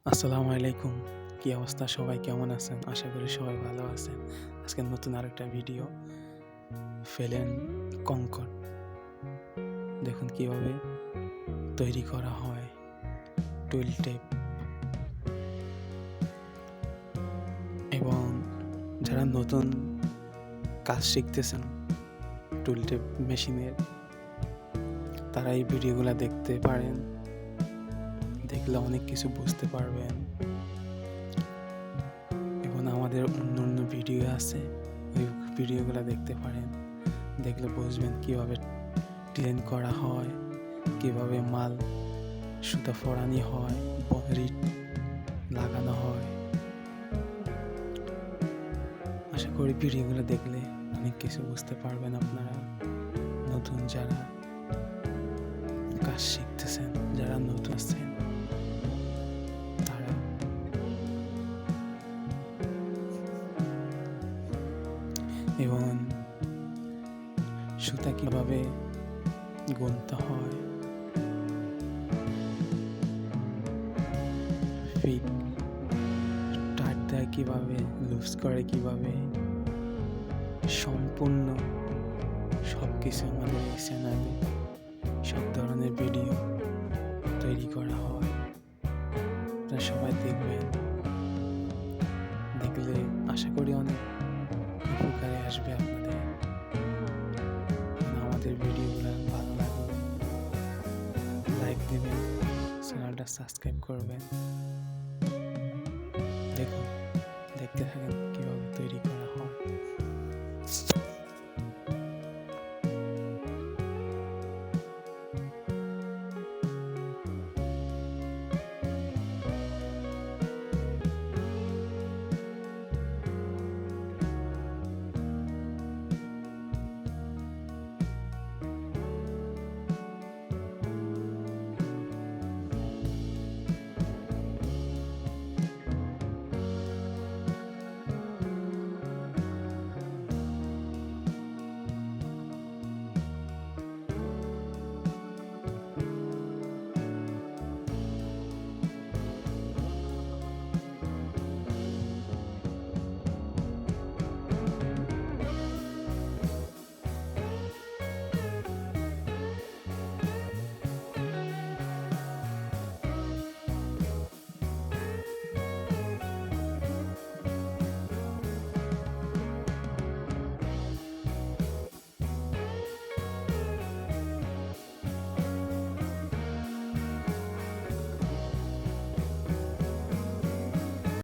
আসসালামু আলাইকুম। কি অবস্থা? সবাই কেমন আছেন? আশা করি সবাই ভালো আছেন। আজকে নতুন আরেকটা ভিডিও। ফেলেন কংকর দেখুন কিভাবে তৈরি করা হয়। টুল টেপ এবং যারা নতুন কাজ শিখতেছেন টুল টেপ মেশিনের, তারা এই ভিডিওগুলো দেখতে পারেন। দেখলে অনেক কিছু বুঝতে পারবেন। এবং আমাদের অন্য ভিডিও আছে, ওই ভিডিওগুলো দেখতে পারেন। দেখলে বুঝবেন কিভাবে ডিজাইন করা হয়, কিভাবে মাল সুতা ফড়ানি হয়, রিট লাগানো হয়। আশা করি ভিডিওগুলো দেখলে অনেক কিছু বুঝতে পারবেন আপনারা। নতুন যারা কাজ শিখতেছেন, যারা নতুন আছেন, তারা এবং সুতা কিভাবে গুনতে হয়, ফিট টাইট দেয় কিভাবে, লুজ করে কিভাবে, সম্পূর্ণ সব কিছু আমাদের এই চ্যানেলে সব ধরনের ভিডিও তৈরি করা হয়। আপনারা সবাই দেখবেন। দেখলে আশা করি অনেক উপকারে আসবে আপনাদের। আমাদের ভিডিওগুলো ভালো লাগলে লাইক দিবেন, চ্যানেলটা সাবস্ক্রাইব করবেন।